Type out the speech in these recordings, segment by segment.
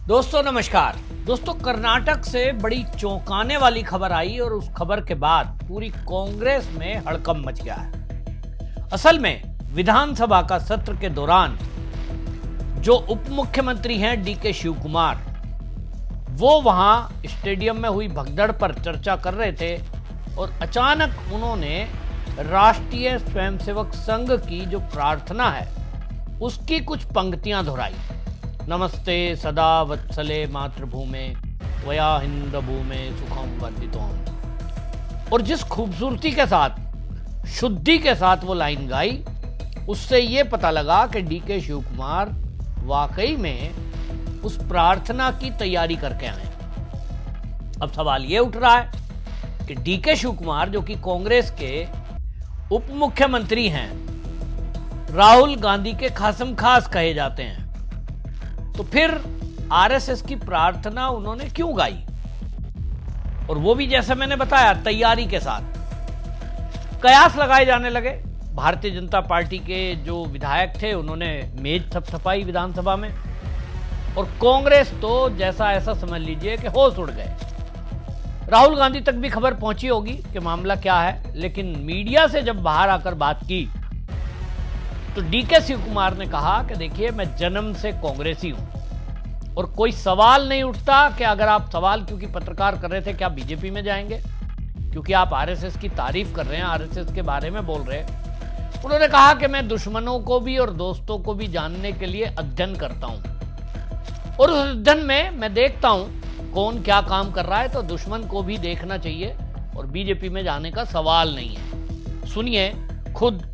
दोस्तों नमस्कार। दोस्तों कर्नाटक से बड़ी चौंकाने वाली खबर आई और उस खबर के बाद पूरी कांग्रेस में हड़कंप मच गया है। असल में विधानसभा का सत्र के दौरान जो उप मुख्यमंत्री हैं डीके शिव कुमार, वो वहां स्टेडियम में हुई भगदड़ पर चर्चा कर रहे थे और अचानक उन्होंने राष्ट्रीय स्वयंसेवक संघ की जो प्रार्थना है उसकी कुछ पंक्तियां दोहराई। नमस्ते सदा वत्सले मातृभूमे त्वया हिंद भूमे सुखम वर्धितोम। और जिस खूबसूरती के साथ, शुद्धि के साथ वो लाइन गाई, उससे ये पता लगा कि डीके शिव कुमार वाकई में उस प्रार्थना की तैयारी करके आए। अब सवाल ये उठ रहा है कि डीके शिव कुमार जो कि कांग्रेस के उप मुख्यमंत्री हैं, राहुल गांधी के खासम खास कहे जाते हैं, तो फिर आरएसएस की प्रार्थना उन्होंने क्यों गाई? और वो भी जैसे मैंने बताया तैयारी के साथ। कयास लगाए जाने लगे। भारतीय जनता पार्टी के जो विधायक थे उन्होंने मेज थपथपाई विधानसभा में, और कांग्रेस तो जैसा ऐसा समझ लीजिए कि होश उड़ गए। राहुल गांधी तक भी खबर पहुंची होगी कि मामला क्या है, लेकिन मीडिया से जब बाहर आकर बात की तो डीके शिव कुमार ने कहा कि देखिए मैं जन्म से कांग्रेसी हूं और कोई सवाल नहीं उठता कि अगर आप सवाल, क्योंकि पत्रकार कर रहे थे कि आप बीजेपी में जाएंगे क्योंकि आप आरएसएस की तारीफ कर रहे हैं, आरएसएस के बारे में बोल रहे हैं। उन्होंने कहा कि मैं दुश्मनों को भी और दोस्तों को भी जानने के लिए अध्ययन करता हूं और उस अध्ययन में मैं देखता हूं कौन क्या काम कर रहा है, तो दुश्मन को भी देखना चाहिए और बीजेपी में जाने का सवाल नहीं है। सुनिए खुद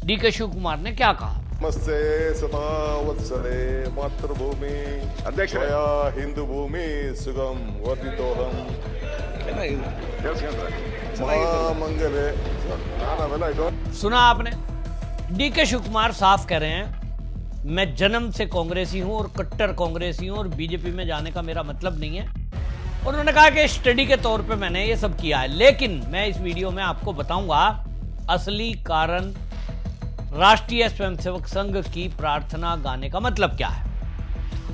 डीके शिव कुमार ने क्या कहा। नमस्ते सदा वत्सले मातृभूमि अध्यक्ष हिंदू भूमि सुगम वर्धितोहम महामंगले। सुना आपने? डीके शिव कुमार साफ कह रहे हैं मैं जन्म से कांग्रेसी हूं और कट्टर कांग्रेसी हूं और बीजेपी में जाने का मेरा मतलब नहीं है। उन्होंने कहा कि स्टडी के तौर पे मैंने ये सब किया है, लेकिन मैं इस वीडियो में आपको बताऊंगा असली कारण राष्ट्रीय स्वयंसेवक संघ की प्रार्थना गाने का मतलब क्या है।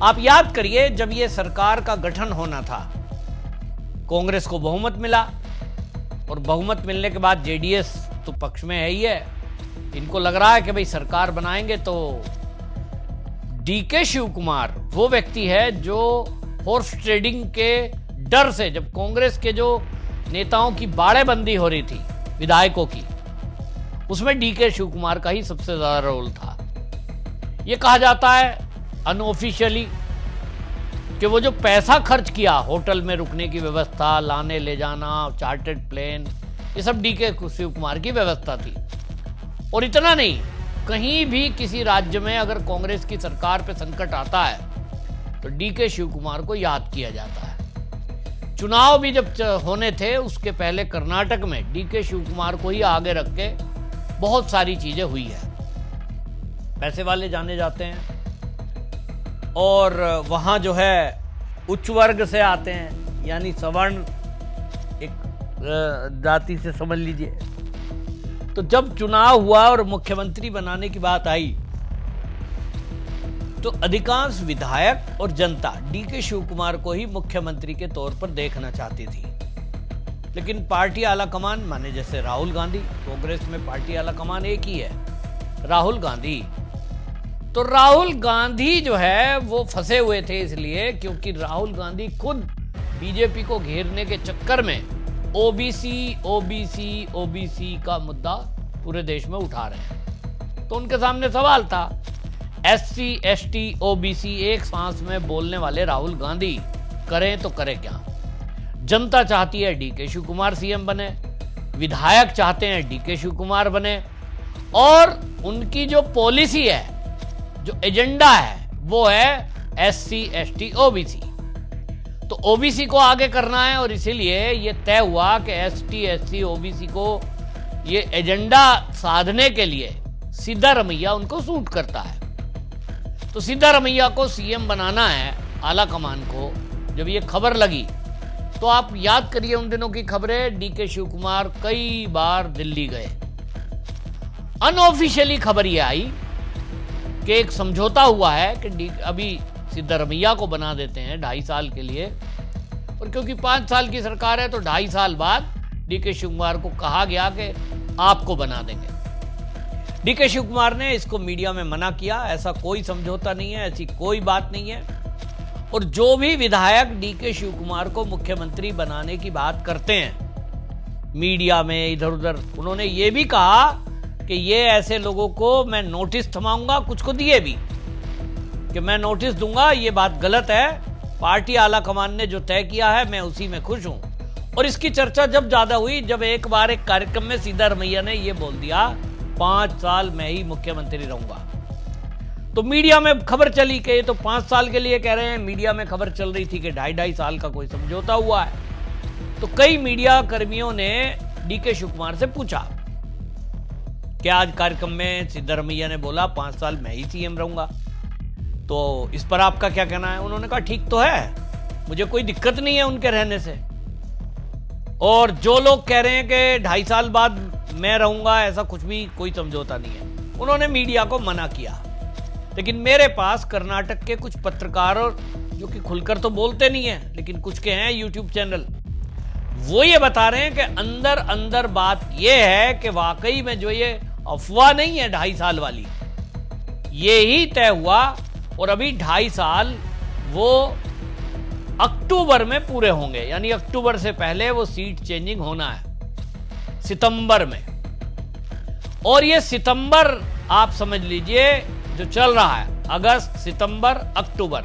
आप याद करिए, जब यह सरकार का गठन होना था, कांग्रेस को बहुमत मिला और बहुमत मिलने के बाद जेडीएस तो पक्ष में है ही है, इनको लग रहा है कि भाई सरकार बनाएंगे। तो डीके शिव कुमार वो व्यक्ति है जो हॉर्स ट्रेडिंग के डर से, जब कांग्रेस के जो नेताओं की बाड़ेबंदी हो रही थी विधायकों की, उसमें डीके शिव कुमार का ही सबसे ज्यादा रोल था। यह कहा जाता है अनऑफिशियली कि वो जो पैसा खर्च किया, होटल में रुकने की व्यवस्था, लाने ले जाना, चार्टर्ड प्लेन, ये सब डीके शिव कुमार की व्यवस्था थी। और इतना नहीं, कहीं भी किसी राज्य में अगर कांग्रेस की सरकार पे संकट आता है तो डीके शिव कुमार को याद किया जाता है। चुनाव भी जब होने थे उसके पहले कर्नाटक में डीके शिव कुमार को ही आगे रख के बहुत सारी चीजें हुई है। पैसे वाले जाने जाते हैं और वहां जो है उच्च वर्ग से आते हैं, यानी सवर्ण एक जाति से समझ लीजिए। तो जब चुनाव हुआ और मुख्यमंत्री बनाने की बात आई तो अधिकांश विधायक और जनता डीके शिव कुमार को ही मुख्यमंत्री के तौर पर देखना चाहती थी। लेकिन पार्टी आला कमान, माने जैसे राहुल गांधी, कांग्रेस में पार्टी आला कमान एक ही है, राहुल गांधी। तो राहुल गांधी जो है वो फंसे हुए थे इसलिए क्योंकि राहुल गांधी खुद बीजेपी को घेरने के चक्कर में ओबीसी का मुद्दा पूरे देश में उठा रहे हैं। तो उनके सामने सवाल था, एससी एसटी ओबीसी एक सांस में बोलने वाले राहुल गांधी करें तो करें क्या? जनता चाहती है डीके शिव कुमार सीएम बने, विधायक चाहते हैं डीके शिव कुमार बने, और उनकी जो पॉलिसी है, जो एजेंडा है, वो है एससी एसटी ओबीसी। तो ओबीसी को आगे करना है और इसीलिए ये तय हुआ कि एसटी एससी ओबीसी को ये एजेंडा साधने के लिए सिद्धारमैया उनको सूट करता है। तो सिद्धारमैया को सीएम बनाना है, आला कमान को। जब ये खबर लगी तो आप याद करिए उन दिनों की खबरें, डीके शिव कुमार कई बार दिल्ली गए। अनऑफिशियली खबर ये आई कि एक समझौता हुआ है कि अभी सिद्धरमैया को बना देते हैं 2.5 साल के लिए, और क्योंकि 5 साल की सरकार है तो 2.5 साल बाद डीके शिव कुमार को कहा गया कि आपको बना देंगे। डीके शिव कुमार ने इसको मीडिया में मना किया, ऐसा कोई समझौता नहीं है, ऐसी कोई बात नहीं है। और जो भी विधायक डीके शिव कुमार को मुख्यमंत्री बनाने की बात करते हैं मीडिया में इधर उधर, उन्होंने ये भी कहा कि ये ऐसे लोगों को मैं नोटिस थमाऊंगा, कुछ को दिए भी कि मैं नोटिस दूंगा, ये बात गलत है, पार्टी आला कमान ने जो तय किया है मैं उसी में खुश हूं। और इसकी चर्चा जब ज्यादा हुई, जब एक बार एक कार्यक्रम में सिद्धरमैया ने ये बोल दिया 5 साल मैं ही मुख्यमंत्री रहूंगा, तो मीडिया में खबर चली कि ये तो 5 साल के लिए कह रहे हैं। मीडिया में खबर चल रही थी कि 2.5 साल का कोई समझौता हुआ है। तो कई मीडिया कर्मियों ने डीके शिव कुमार से पूछा कि आज कार्यक्रम में सिद्धरमैया ने बोला 5 साल मैं ही सीएम रहूंगा, तो इस पर आपका क्या कहना है? उन्होंने कहा ठीक तो है, मुझे कोई दिक्कत नहीं है उनके रहने से, और जो लोग कह रहे हैं कि 2.5 साल बाद मैं रहूंगा, ऐसा कुछ भी कोई समझौता नहीं है। उन्होंने मीडिया को मना किया। लेकिन मेरे पास कर्नाटक के कुछ पत्रकार, जो कि खुलकर तो बोलते नहीं है लेकिन कुछ के हैं यूट्यूब चैनल, वो ये बता रहे हैं कि अंदर अंदर बात ये है कि वाकई में जो ये अफवाह नहीं है 2.5 साल वाली, ये ही तय हुआ, और अभी 2.5 साल वो अक्टूबर में पूरे होंगे, यानी अक्टूबर से पहले वो सीट चेंजिंग होना है सितंबर में। और ये सितंबर आप समझ लीजिए जो चल रहा है, अगस्त सितंबर अक्टूबर,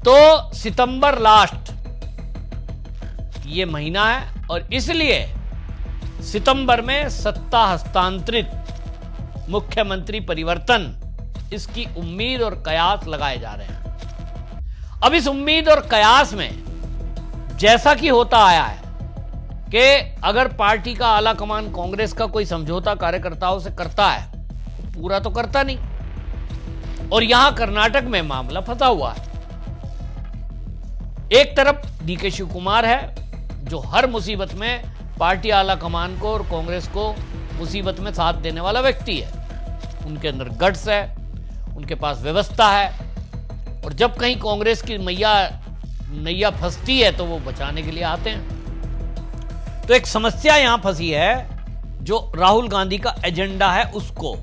तो सितंबर लास्ट ये महीना है, और इसलिए सितंबर में सत्ता हस्तांतरित मुख्यमंत्री परिवर्तन, इसकी उम्मीद और कयास लगाए जा रहे हैं। अब इस उम्मीद और कयास में जैसा कि होता आया है कि अगर पार्टी का आला कमान कांग्रेस का कोई समझौता कार्यकर्ताओं से करता है, पूरा तो करता नहीं, और यहां कर्नाटक में मामला फंसा हुआ है। एक तरफ डीके शिव कुमार है जो हर मुसीबत में पार्टी आला कमान को और कांग्रेस को मुसीबत में साथ देने वाला व्यक्ति है, उनके अंदर गट्स है, उनके पास व्यवस्था है, और जब कहीं कांग्रेस की नैया फंसती है तो वो बचाने के लिए आते हैं। तो एक समस्या यहां फंसी है, जो राहुल गांधी का एजेंडा है उसको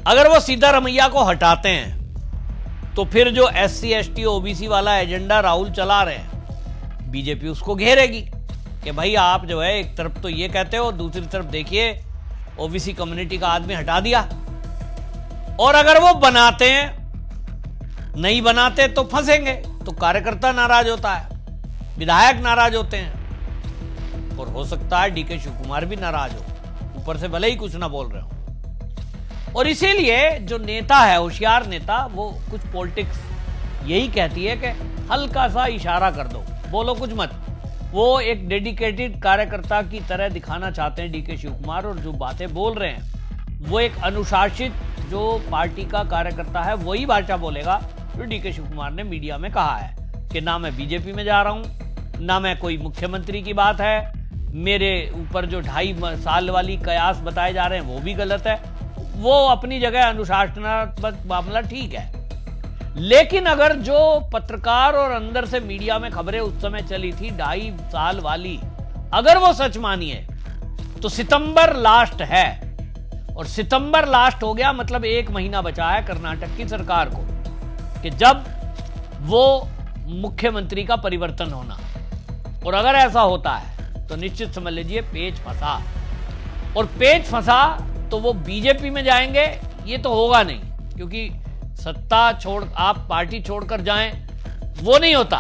अगर वो सिद्धरमैया को हटाते हैं तो फिर जो SC ST OBC वाला एजेंडा राहुल चला रहे हैं, बीजेपी उसको घेरेगी कि भाई आप जो है एक तरफ तो ये कहते हो, दूसरी तरफ देखिए OBC कम्युनिटी का आदमी हटा दिया। और अगर वो बनाते हैं, नहीं बनाते तो फंसेंगे, तो कार्यकर्ता नाराज होता है, विधायक नाराज होते हैं, और हो सकता है डीके शिव कुमार भी नाराज हो, ऊपर से भले ही कुछ ना बोल रहे हो। और इसीलिए जो नेता है, होशियार नेता, वो कुछ पॉलिटिक्स यही कहती है कि हल्का सा इशारा कर दो, बोलो कुछ मत। वो एक डेडिकेटेड कार्यकर्ता की तरह दिखाना चाहते हैं डीके शिव कुमार, और जो बातें बोल रहे हैं वो एक अनुशासित जो पार्टी का कार्यकर्ता है वही भाषा बोलेगा जो डीके शिव कुमार ने मीडिया में कहा है कि ना मैं बीजेपी में जा रहा हूं, ना मैं कोई मुख्यमंत्री की बात है, मेरे ऊपर जो 2.5 साल वाली कयास बताए जा रहे हैं वो भी गलत है। वो अपनी जगह अनुशासनात्मक मामला ठीक है, लेकिन अगर जो पत्रकार और अंदर से मीडिया में खबरें उस समय चली थी 2.5 साल वाली, अगर वो सच मानिए तो सितंबर लास्ट है, और सितंबर लास्ट हो गया मतलब 1 महीना बचा है कर्नाटक की सरकार को कि जब वो मुख्यमंत्री का परिवर्तन होना। और अगर ऐसा होता है तो निश्चित समझ लीजिए पेच फंसा, और पेच फंसा तो वो बीजेपी में जाएंगे, ये तो होगा नहीं, क्योंकि सत्ता छोड़ आप पार्टी छोड़कर जाएं वो नहीं होता,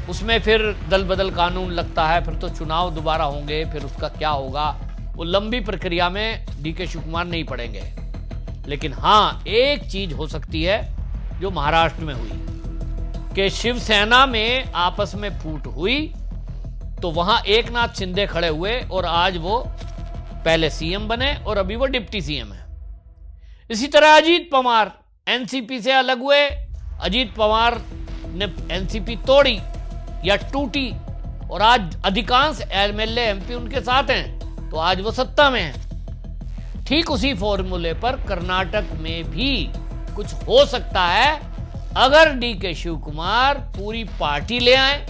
उसमें फिर दल बदल कानून लगता है, फिर तो चुनाव दोबारा होंगे, फिर उसका क्या होगा, वो लंबी प्रक्रिया में डीके शिव कुमार नहीं पड़ेंगे। लेकिन हाँ, एक चीज हो सकती है जो महाराष्ट्र में हुई कि शिवसेना में आपस में फूट हुई, तो वहां एकनाथ शिंदे खड़े हुए और आज वो पहले सीएम बने और अभी वो डिप्टी सीएम है। इसी तरह अजीत पवार एनसीपी से अलग हुए, अजीत पवार ने एनसीपी तोड़ी या टूटी, और आज अधिकांश एमएलए एमपी उनके साथ हैं, तो आज वो सत्ता में हैं। ठीक उसी फॉर्मूले पर कर्नाटक में भी कुछ हो सकता है अगर डी के शिव कुमार पूरी पार्टी ले आए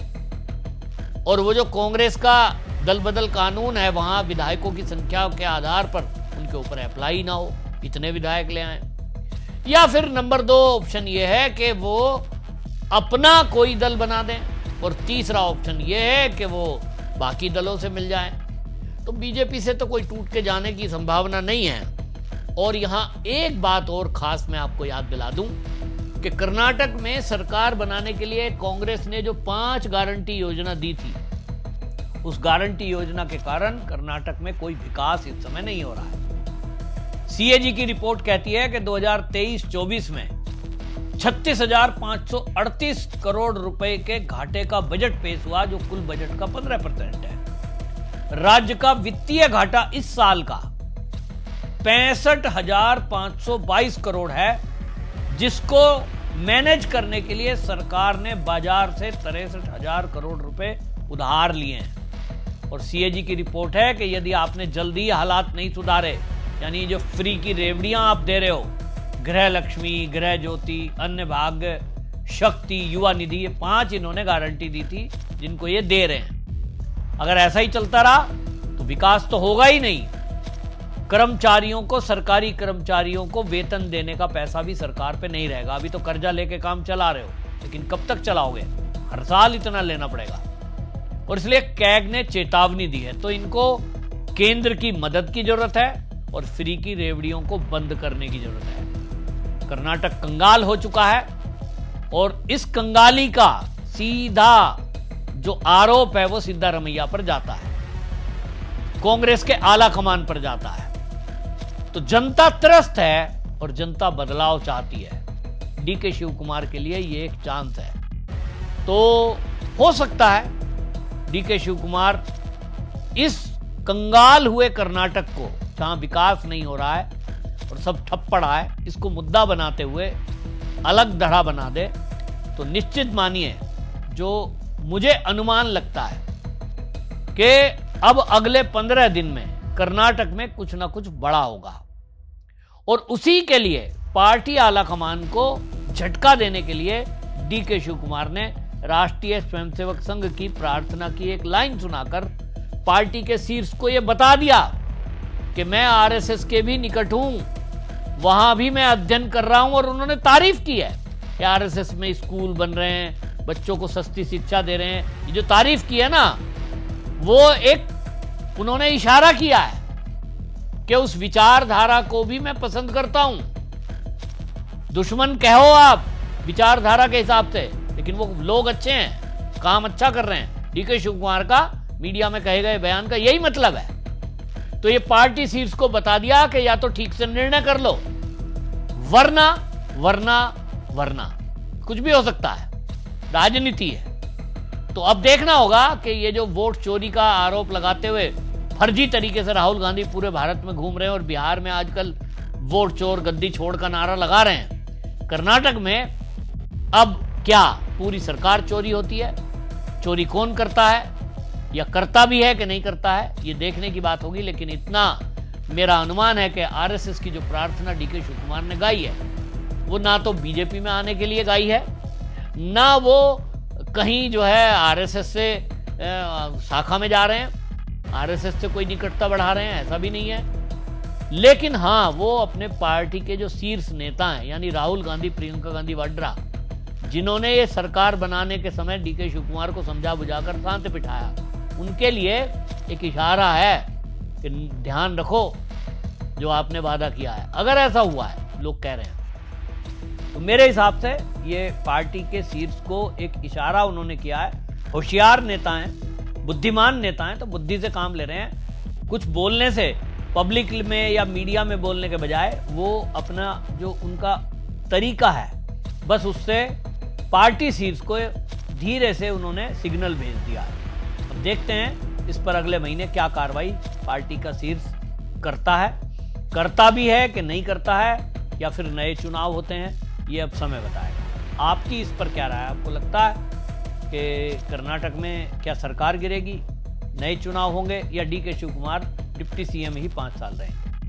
और वो जो कांग्रेस का दल बदल कानून है वहां विधायकों की संख्या के आधार पर उनके ऊपर अप्लाई ना हो, इतने विधायक ले आए, या फिर नंबर 2 ऑप्शन ये है कि वो अपना कोई दल बना दें, और तीसरा ऑप्शन ये है कि वो बाकी दलों से मिल जाएं। तो बीजेपी से तो कोई टूट के जाने की संभावना नहीं है। और यहां एक बात और खास मैं आपको याद दिला दूं कि कर्नाटक में सरकार बनाने के लिए कांग्रेस ने जो 5 गारंटी योजना दी थी, उस गारंटी योजना के कारण कर्नाटक में कोई विकास इस समय नहीं हो रहा है। सीएजी की रिपोर्ट कहती है कि 2023-24 में 36,538 करोड़ रुपए के घाटे का बजट पेश हुआ, जो कुल बजट का 15% है। राज्य का वित्तीय घाटा इस साल का 65,522 करोड़ है, जिसको मैनेज करने के लिए सरकार ने बाजार से 63,000 करोड़ रुपए उधार लिए हैं। और सीएजी की रिपोर्ट है कि यदि आपने जल्दी हालात नहीं सुधारे, यानी जो फ्री की रेवड़ियां आप दे रहे हो, गृह लक्ष्मी, गृह ज्योति, अन्य भाग्य, शक्ति, युवा निधि, ये 5 इन्होंने गारंटी दी थी जिनको ये दे रहे हैं। अगर ऐसा ही चलता रहा तो विकास तो होगा ही नहीं। कर्मचारियों को, सरकारी कर्मचारियों को वेतन देने का पैसा भी सरकार पे नहीं रहेगा। अभी तो कर्जा लेके काम चला रहे हो, लेकिन कब तक चलाओगे? हर साल इतना लेना पड़ेगा। और इसलिए कैग ने चेतावनी दी है। तो इनको केंद्र की मदद की जरूरत है और फ्री की रेवड़ियों को बंद करने की जरूरत है। कर्नाटक कंगाल हो चुका है और इस कंगाली का सीधा जो आरोप है वो सीधा रमैया पर जाता है, कांग्रेस के आला कमान पर जाता है। तो जनता त्रस्त है और जनता बदलाव चाहती है। डी के शिव कुमार के लिए ये एक चांस है। तो हो सकता है डी के शिव कुमार इस कंगाल हुए कर्नाटक को, जहां विकास नहीं हो रहा है और सब ठप पड़ा है, इसको मुद्दा बनाते हुए अलग धड़ा बना दे। तो निश्चित मानिए, जो मुझे अनुमान लगता है कि अब अगले 15 दिन में कर्नाटक में कुछ ना कुछ बड़ा होगा। और उसी के लिए पार्टी आला कमान को झटका देने के लिए डी के शिव कुमार ने राष्ट्रीय स्वयंसेवक संघ की प्रार्थना की एक लाइन सुनाकर पार्टी के शीर्ष को यह बता दिया कि मैं आरएसएस के भी निकट हूं, वहां भी मैं अध्ययन कर रहा हूं। और उन्होंने तारीफ की है कि आरएसएस में स्कूल बन रहे हैं, बच्चों को सस्ती शिक्षा दे रहे हैं। ये जो तारीफ की है ना, वो एक उन्होंने इशारा किया है कि उस विचारधारा को भी मैं पसंद करता हूं। दुश्मन कहो आप विचारधारा के हिसाब से, लेकिन वो लोग अच्छे हैं, काम अच्छा कर रहे हैं। डी के शिव कुमार का मीडिया में कहे गए बयान का यही मतलब है। तो ये पार्टी शीर्ष को बता दिया कि या तो ठीक से निर्णय कर लो, वरना वरना वरना कुछ भी हो सकता है, राजनीति है। तो अब देखना होगा कि ये जो वोट चोरी का आरोप लगाते हुए फर्जी तरीके से राहुल गांधी पूरे भारत में घूम रहे हैं और बिहार में आजकल वोट चोर गद्दी छोड़ का नारा लगा रहे हैं, कर्नाटक में अब क्या पूरी सरकार चोरी होती है? चोरी कौन करता है, या करता भी है कि नहीं करता है, ये देखने की बात होगी। लेकिन इतना मेरा अनुमान है कि आरएसएस की जो प्रार्थना डी के शिव कुमार ने गाई है, वो ना तो बीजेपी में आने के लिए गाई है, ना वो कहीं जो है आरएसएस से शाखा में जा रहे हैं, आरएसएस से कोई निकटता बढ़ा रहे हैं, ऐसा भी नहीं है। लेकिन हाँ, वो अपने पार्टी के जो शीर्ष नेता हैं, यानी राहुल गांधी, प्रियंका गांधी वाड्रा, जिन्होंने ये सरकार बनाने के समय डी के शिव कुमार को समझा बुझाकर शांत बिठाया, उनके लिए एक इशारा है कि ध्यान रखो जो आपने वादा किया है। अगर ऐसा हुआ है, लोग कह रहे हैं, तो मेरे हिसाब से ये पार्टी के शीर्ष को एक इशारा उन्होंने किया है। होशियार नेता हैं, बुद्धिमान नेता हैं, तो बुद्धि से काम ले रहे हैं। कुछ बोलने से, पब्लिक में या मीडिया में बोलने के बजाय, वो अपना जो उनका तरीका है, बस उससे पार्टी शीर्ष को धीरे से उन्होंने सिग्नल भेज दिया है। अब देखते हैं इस पर अगले महीने क्या कार्रवाई पार्टी का शीर्ष करता है, करता भी है कि नहीं करता है, या फिर नए चुनाव होते हैं, ये अब समय बताएगा। आपकी इस पर क्या राय है? आपको लगता है कि कर्नाटक में क्या सरकार गिरेगी, नए चुनाव होंगे, या डी के शिव कुमार डिप्टी सीएम ही 5 साल रहेंगे?